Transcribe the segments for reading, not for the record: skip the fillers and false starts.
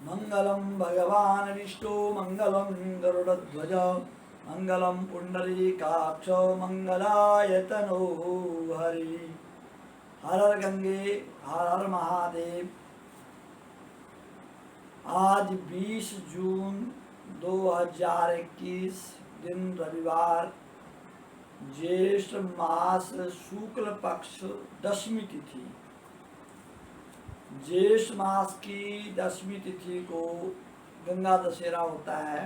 मंगलम भगवान विष्णु मंगलम गरुड़ध्वज मंगलम पुंडरीकाक्ष मंगलायतनो हरि। हर हर गंगे हर हर महादेव। आज 20 जून 2021 दिन रविवार, ज्येष्ठ मास शुक्ल पक्ष दशमी तिथि। ज्येष्ठ मास की दशमी तिथि को गंगा दशहरा होता है।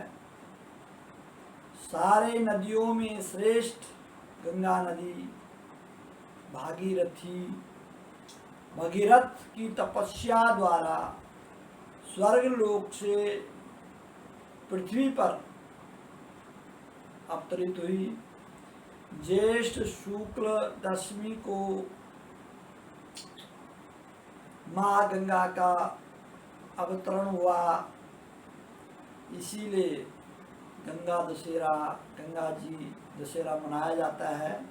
सारे नदियों में श्रेष्ठ गंगा नदी भागीरथी भगीरथ की तपस्या द्वारा स्वर्ग लोक से पृथ्वी पर अवतरित हुई। ज्येष्ठ शुक्ल दशमी को माँ गंगा का अवतरण हुआ, इसीलिए गंगा दशहरा, गंगा जी दशहरा मनाया जाता है।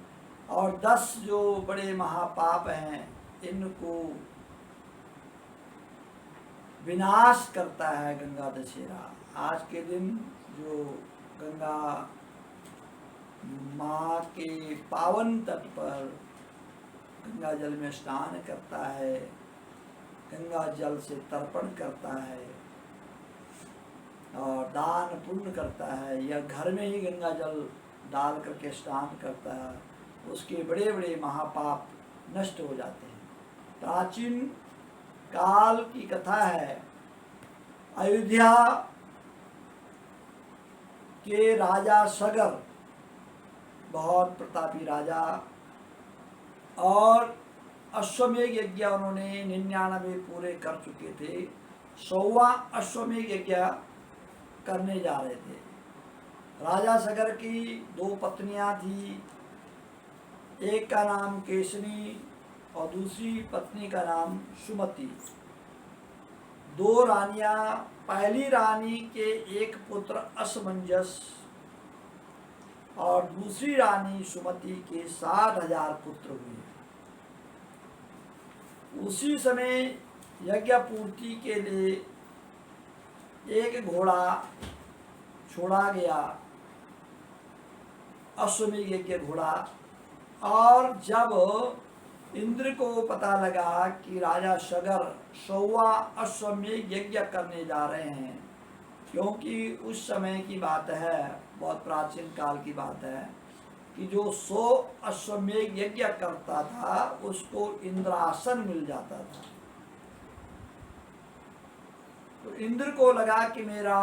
और 10 जो बड़े महापाप हैं इनको विनाश करता है गंगा दशहरा। आज के दिन जो गंगा माँ के पावन तट पर गंगा जल में स्नान करता है, गंगा जल से तर्पण करता है और दान पुण्य करता है, या घर में ही गंगा जल डाल करके स्नान करता है, उसके बड़े बड़े महापाप नष्ट हो जाते हैं। प्राचीन काल की कथा है। अयोध्या के राजा सगर बहुत प्रतापी राजा, और अश्वमेध यज्ञ उन्होंने 99 पूरे कर चुके थे। 100वां अश्वमेध यज्ञ करने जा रहे थे। राजा सगर की 2 पत्नियां थी, एक का नाम केशनी और दूसरी पत्नी का नाम सुमति। 2 रानियां, पहली रानी के एक पुत्र असमंजस और दूसरी रानी सुमति के 60,000 पुत्र हुए। उसी समय यज्ञ पूर्ति के लिए एक घोड़ा छोड़ा गया, अश्वमेध यज्ञ घोड़ा। और जब इंद्र को पता लगा कि राजा सगर 100वां अश्वमेध यज्ञ करने जा रहे हैं, क्योंकि उस समय की बात है, बहुत प्राचीन काल की बात है, कि जो 100 अश्वमेध यज्ञ करता था उसको इंद्रासन मिल जाता था। तो इंद्र को लगा कि मेरा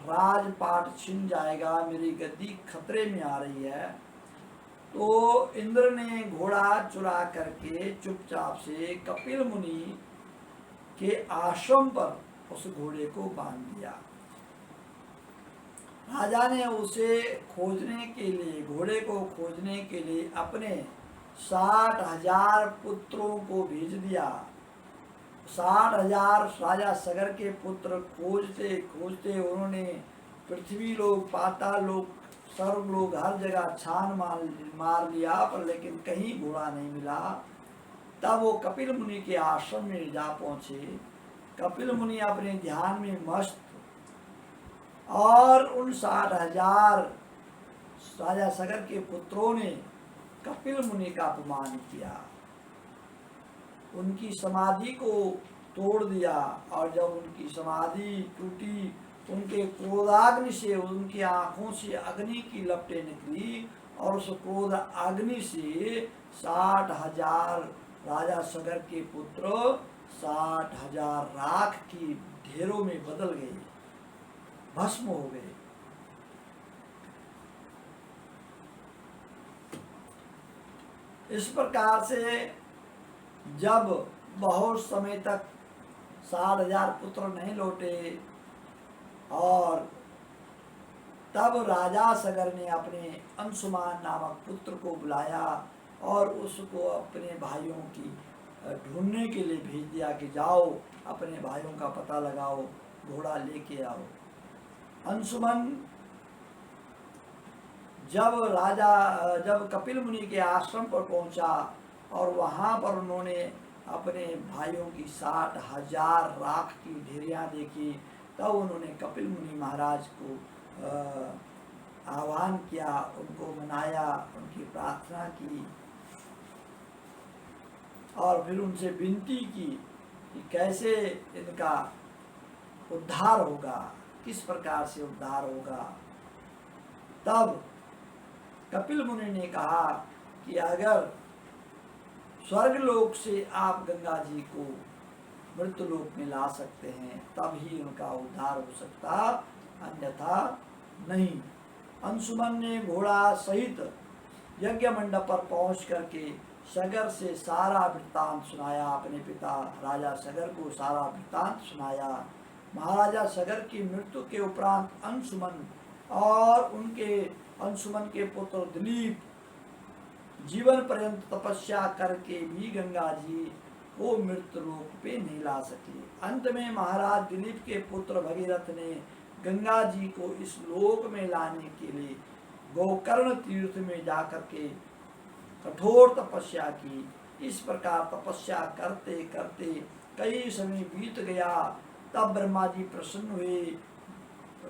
राजपाट छिन जाएगा, मेरी गद्दी खतरे में आ रही है। तो इंद्र ने घोड़ा चुरा करके चुपचाप से कपिल मुनि के आश्रम पर उस घोड़े को बांध दिया। राजा ने उसे खोजने के लिए, घोड़े को खोजने के लिए अपने 60,000 पुत्रों को भेज दिया। 60,000 राजा सगर के पुत्र खोजते खोजते उन्होंने पृथ्वी लोक, पाताल लोक, सर्व लोक, हर जगह छान मार लिया, पर लेकिन कहीं घोड़ा नहीं मिला। तब वो कपिल मुनि के आश्रम में जा पहुंचे। कपिल मुनि अपने ध्यान में मस्त, और उन 60,000 राजा सगर के पुत्रों ने कपिल मुनि का अपमान किया, उनकी समाधि को तोड़ दिया। और जब उनकी समाधि टूटी, उनके क्रोधाग्नि से, उनकी आंखों से अग्नि की लपटें निकली, और उस क्रोध अग्नि से 60,000 राजा सगर के पुत्र 60,000 राख की ढेरों में बदल गए, भस्म हो गए। इस प्रकार से जब बहुत समय तक 60,000 पुत्र नहीं लौटे, और तब राजा सगर ने अपने अंशुमान नामक पुत्र को बुलाया और उसको अपने भाइयों की ढूंढने के लिए भेज दिया कि जाओ अपने भाइयों का पता लगाओ, घोड़ा लेके आओ। अंशुमन जब कपिल मुनि के आश्रम पर पहुंचा और वहां पर उन्होंने अपने भाइयों की 60,000 राख की ढेरियाँ देखी, तब उन्होंने कपिल मुनि महाराज को आह्वान किया, उनको मनाया, उनकी प्रार्थना की और फिर उनसे विनती की कि कैसे इनका उद्धार होगा, किस प्रकार से उद्धार होगा। तब कपिल मुनि ने कहा कि अगर स्वर्गलोक से आप गंगा जी को मृत्युलोक में ला सकते हैं तब ही उनका उद्धार हो सकता, अन्यथा नहीं। अंशुमन ने घोड़ा सहित यज्ञ मंडप पर पहुंच करके सगर से सारा वृत्तांत सुनाया, अपने पिता राजा सगर को सारा वृत्तांत सुनाया। महाराजा सगर की मृत्यु के उपरांत अंशुमन और उनके अंशुमन के पुत्र दिलीप जीवन पर्यंत तपस्या करके भी गंगा जी को मृत्यु लोक पे नहीं ला सके। अंत में महाराज दिलीप के पुत्र भगीरथ ने गंगा जी को इस लोक में लाने के लिए गोकर्ण तीर्थ में जाकर के कठोर तपस्या की। इस प्रकार तपस्या करते करते कई समय बीत गया। तब ब्रह्मा जी प्रसन्न हुए,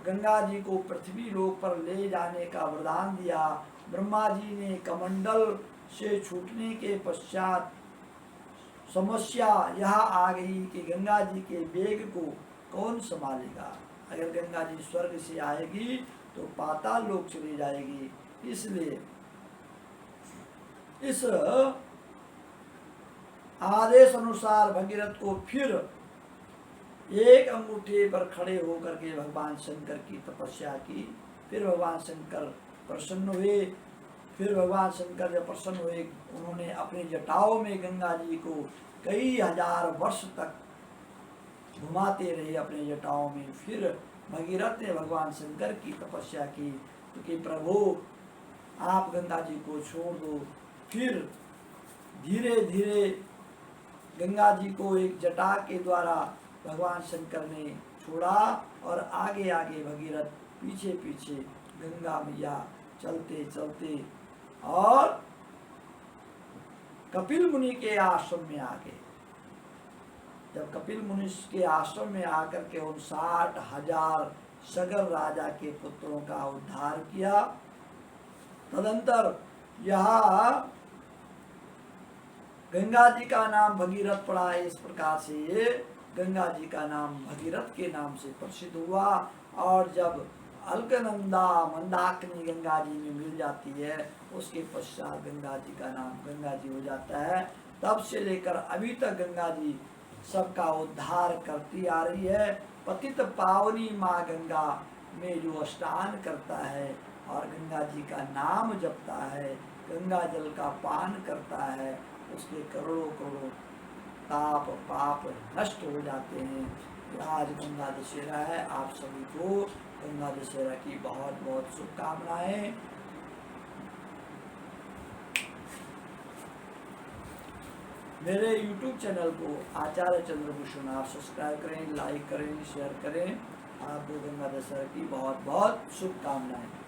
गंगा जी को पृथ्वी लोक पर ले जाने का वरदान दिया। ब्रह्मा जी ने कमंडल से छूटने के पश्चात समस्या यह आ गई कि गंगा जी के वेग को कौन संभालेगा। अगर गंगा जी स्वर्ग से आएगी तो पाताल लोक चली जाएगी। इसलिए इस आदेश अनुसार भगीरथ को फिर एक अंगूठे पर खड़े होकर के भगवान शंकर की तपस्या की। फिर भगवान शंकर प्रसन्न हुए। फिर भगवान शंकर जब प्रसन्न हुए, उन्होंने अपनी जटाओं में गंगा जी को कई हजार वर्ष तक घुमाते रहे अपने जटाओं में। फिर भगीरथ ने भगवान शंकर की तपस्या की कि प्रभु आप गंगा जी को छोड़ दो। फिर धीरे धीरे गंगा जी को एक जटा के द्वारा भगवान शंकर ने छोड़ा और आगे आगे भगीरथ पीछे पीछे गंगा मैया चलते चलते और कपिल मुनि के आश्रम में आ गए। जब कपिल मुनि के आश्रम में आकर के उन 60,000 सगर राजा के पुत्रों का उद्धार किया, तदंतर यहाँ गंगा जी का नाम भगीरथ पड़ा। इस प्रकार से ये गंगा जी का नाम भगीरथ के नाम से प्रसिद्ध हुआ। और जब अलकनंदा मंदाकिनी गंगा जी में मिल जाती है, उसके पश्चात गंगा जी का नाम गंगा जी हो जाता है। तब से लेकर अभी तक गंगा जी सबका उद्धार करती आ रही है। पतित पावनी माँ गंगा में जो स्नान करता है और गंगा जी का नाम जपता है, गंगा जल का पान करता है, उसके करोड़ों करोड़ों ताप पाप नष्ट हो जाते हैं। आज गंगा दशहरा है। आप सभी को गंगा दशहरा की बहुत बहुत शुभकामनाएं। मेरे YouTube चैनल को आचार्य चंद्रभूषण आप सब्सक्राइब करें, लाइक करें, शेयर करें। आपको गंगा दशहरा की बहुत बहुत शुभकामनाएं।